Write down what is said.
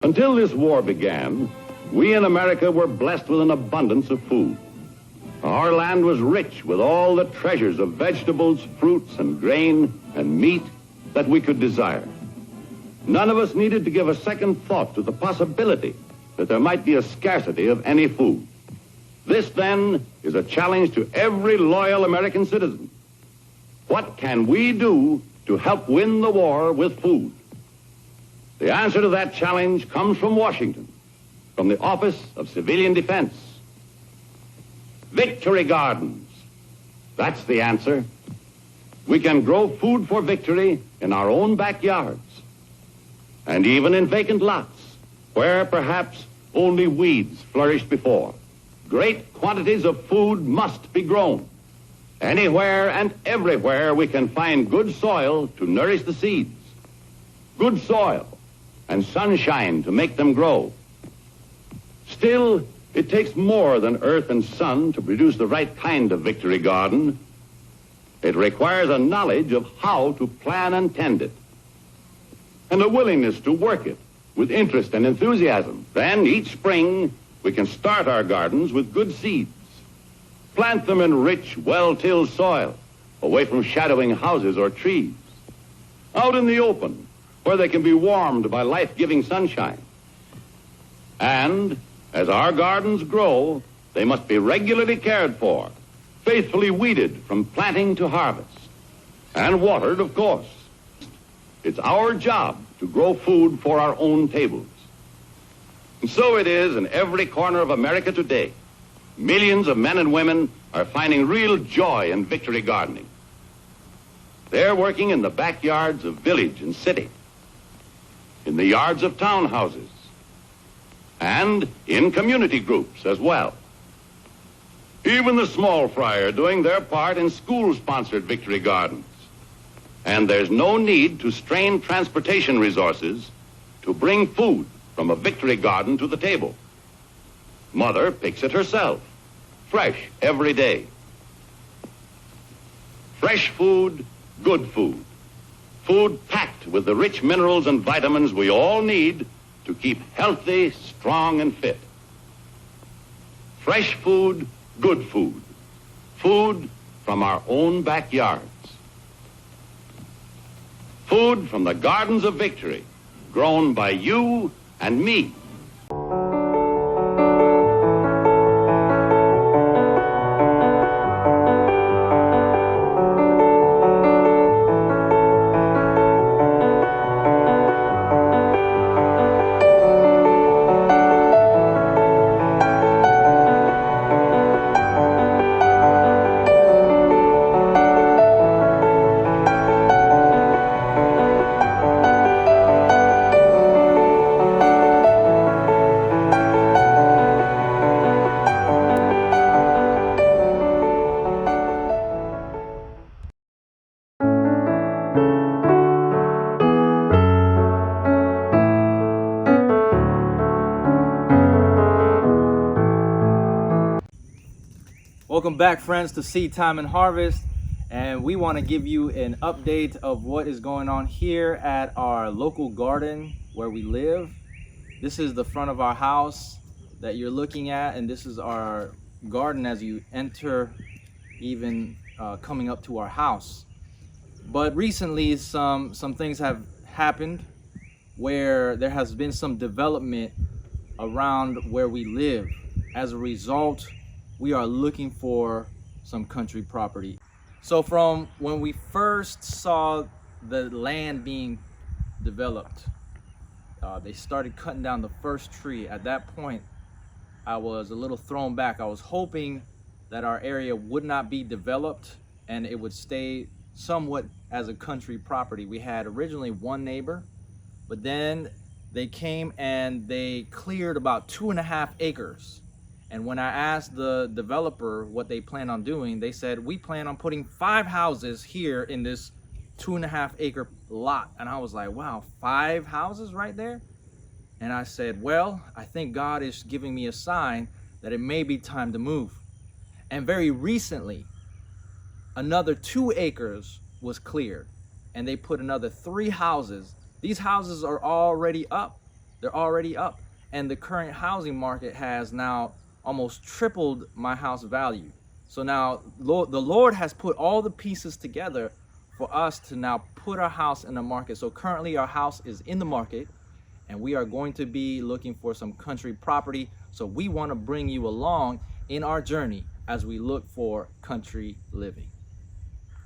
Until this war began, we in America were blessed with an abundance of food. Our land was rich with all the treasures of vegetables, fruits, and grain, and meat that we could desire. None of us needed to give a second thought to the possibility that there might be a scarcity of any food. This, then, is a challenge to every loyal American citizen. What can we do to help win the war with food? The answer to that challenge comes from Washington, from the Office of Civilian Defense. Victory gardens. That's the answer. We can grow food for victory in our own backyards, and even in vacant lots, where perhaps only weeds flourished before. Great quantities of food must be grown. Anywhere and everywhere we can find good soil to nourish the seeds. Good soil and sunshine to make them grow. Still, it takes more than earth and sun to produce the right kind of victory garden. It requires a knowledge of how to plan and tend it, and a willingness to work it with interest and enthusiasm. Then each spring, we can start our gardens with good seeds. Plant them in rich, well-tilled soil, away from shadowing houses or trees. Out in the open, where they can be warmed by life-giving sunshine. And as our gardens grow, they must be regularly cared for, faithfully weeded from planting to harvest, and watered, of course. It's our job to grow food for our own tables. And so it is in every corner of America today. Millions of men and women are finding real joy in victory gardening. They're working in the backyards of village and city, in the yards of townhouses, and in community groups as well. Even the small fry are doing their part in school-sponsored victory gardens. And there's no need to strain transportation resources to bring food from a victory garden to the table. Mother picks it herself, fresh every day. Fresh food, good food. Food packed with the rich minerals and vitamins we all need to keep healthy, strong, and fit. Fresh food, good food. Food from our own backyards. Food from the gardens of victory, grown by you and me. Welcome back, friends, to SeedTime and Harvest, and we want to give you an update of what is going on here at our local garden where we live. This is the front of our house that you're looking at, and this is our garden as you enter, even coming up to our house. But recently some things have happened where there has been some development around where we live. As a result, we are looking for some country property. So from when we first saw the land being developed, they started cutting down the first tree. At that point, I was a little thrown back. I was hoping that our area would not be developed and it would stay somewhat as a country property. We had originally one neighbor, but then they came and they cleared about 2.5 acres. And when I asked the developer what they plan on doing, they said, we plan on putting 5 houses here in this 2.5 acre lot. And I was like, wow, 5 houses right there? And I said, well, I think God is giving me a sign that it may be time to move. And very recently, another 2 acres was cleared, and they put another 3 houses. These houses are already up. They're already up. And the current housing market has now almost tripled my house value. So now the Lord has put all the pieces together for us to now put our house in the market. So currently our house is in the market, and we are going to be looking for some country property. So we want to bring you along in our journey as we look for country living.